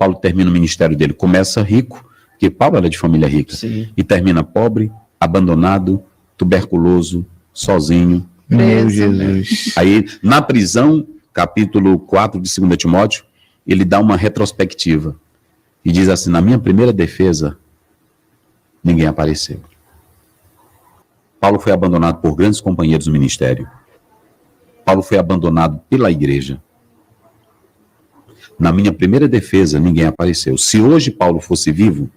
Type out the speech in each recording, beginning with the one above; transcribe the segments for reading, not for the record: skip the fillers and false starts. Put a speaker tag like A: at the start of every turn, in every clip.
A: Paulo termina o ministério dele, começa rico, porque Paulo era de família rica,
B: Sim.
A: e termina pobre, abandonado, tuberculoso, sozinho.
C: Meu Jesus.
A: Aí, na prisão, capítulo 4 de 2 Timóteo, ele dá uma retrospectiva e diz assim: na minha primeira defesa, ninguém apareceu. Paulo foi abandonado por grandes companheiros do ministério. Paulo foi abandonado pela igreja. Na minha primeira defesa, ninguém apareceu. Se hoje Paulo fosse vivo,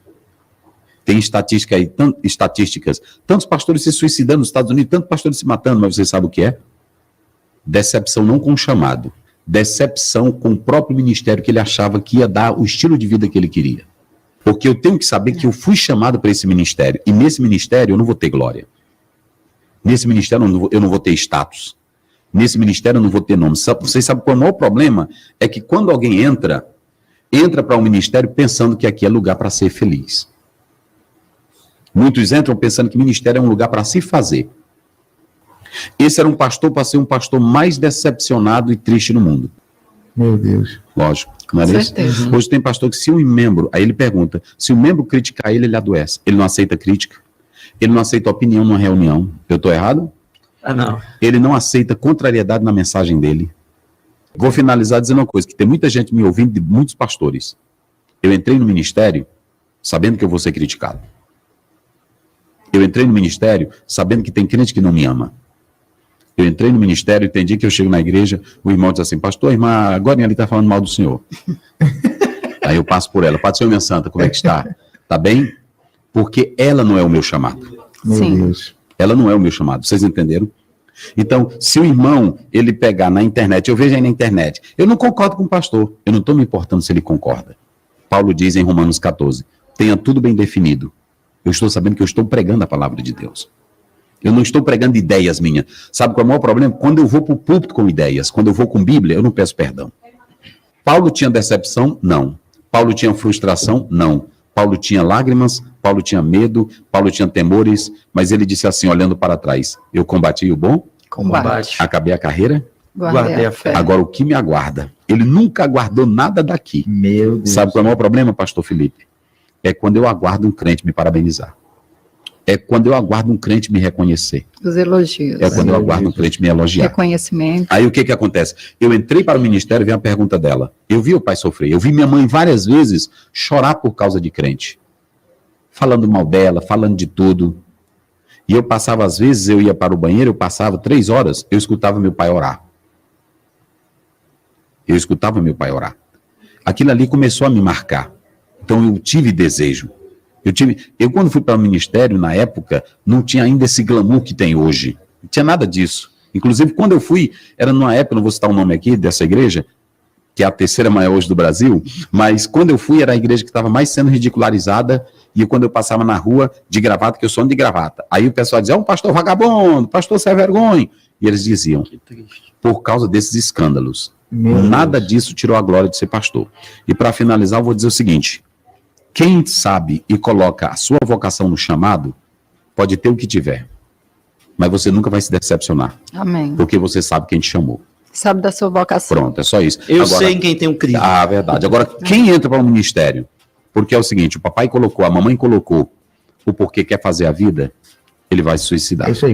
A: tem estatística aí, estatísticas, tantos pastores se suicidando nos Estados Unidos, tantos pastores se matando, mas você sabe o que é? Decepção não com o chamado, decepção com o próprio ministério que ele achava que ia dar o estilo de vida que ele queria. Porque eu tenho que saber que eu fui chamado para esse ministério, e nesse ministério eu não vou ter glória. Nesse ministério eu não vou ter status. Nesse ministério eu não vou ter nome. Vocês sabem qual é o maior problema? É que quando alguém entra para um ministério pensando que aqui é lugar para ser feliz. Muitos entram pensando que ministério é um lugar para se fazer. Esse era um pastor para ser um pastor mais decepcionado e triste no mundo.
C: Meu Deus.
A: Lógico, não é isso? Hoje tem pastor que se um membro, aí ele pergunta, se o membro criticar ele, ele adoece. Ele não aceita crítica, ele não aceita opinião numa reunião. Eu estou errado?
B: Ah, não.
A: Ele não aceita contrariedade na mensagem dele. Vou finalizar dizendo uma coisa, que tem muita gente me ouvindo, de muitos pastores. Eu entrei no ministério sabendo que eu vou ser criticado. Eu entrei no ministério sabendo que tem crente que não me ama. Eu entrei no ministério e tem dia que eu chego na igreja, o irmão diz assim: pastor, irmã, agora ele está falando mal do senhor. Aí eu passo por ela: Padre, senhor, minha santa, como é que está? Está bem? Porque ela não é o meu chamado.
C: Meu Deus.
A: Ela não é o meu chamado, vocês entenderam? Então, se o irmão, ele pegar na internet, eu vejo aí na internet, eu não concordo com o pastor, eu não estou me importando se ele concorda. Paulo diz em Romanos 14, tenha tudo bem definido. Eu estou sabendo que eu estou pregando a palavra de Deus. Eu não estou pregando ideias minhas. Sabe qual é o maior problema? Quando eu vou para o púlpito com ideias, quando eu vou com Bíblia, eu não peço perdão. Paulo tinha decepção? Não. Paulo tinha frustração? Não. Paulo tinha lágrimas, Paulo tinha medo, Paulo tinha temores, mas ele disse assim, olhando para trás: eu combati o bom,
B: Combate.
A: acabei a carreira,
B: Guardei a fé.
A: agora o que me aguarda? Ele nunca aguardou nada daqui.
C: Meu Deus.
A: Sabe qual é o maior problema, pastor Felipe? É quando eu aguardo um crente me parabenizar. É quando eu aguardo um crente me reconhecer.
D: Os elogios.
A: É quando eu aguardo um crente me elogiar.
D: Reconhecimento.
A: Aí o que acontece? Eu entrei para o ministério e veio a pergunta dela. Eu vi o pai sofrer. Eu vi minha mãe várias vezes chorar por causa de crente. Falando mal dela, falando de tudo. E eu passava, às vezes, eu ia para o banheiro, eu passava 3 horas, eu escutava meu pai orar. Eu escutava meu pai orar. Aquilo ali começou a me marcar. Então eu tive desejo. Eu quando fui para o ministério, na época, não tinha ainda esse glamour que tem hoje. Não tinha nada disso. Inclusive, quando eu fui, era numa época, não vou citar o nome aqui dessa igreja, que é a terceira maior hoje do Brasil, mas quando eu fui, era a igreja que estava mais sendo ridicularizada, e quando eu passava na rua de gravata, que eu sou de gravata, aí o pessoal dizia: um pastor vagabundo, pastor sem vergonha. E eles diziam, por causa desses escândalos. Nada disso tirou a glória de ser pastor. E para finalizar, eu vou dizer o seguinte: quem sabe e coloca a sua vocação no chamado, pode ter o que tiver, mas você nunca vai se decepcionar.
D: Amém.
A: Porque você sabe quem te chamou.
D: Sabe da sua vocação.
A: Pronto, é só isso.
B: Eu sei em quem tem um Cristo.
A: Ah, verdade. Agora, quem entra para o ministério, porque é o seguinte, o papai colocou, a mamãe colocou, o porquê quer fazer a vida, ele vai se suicidar.
C: É isso aí.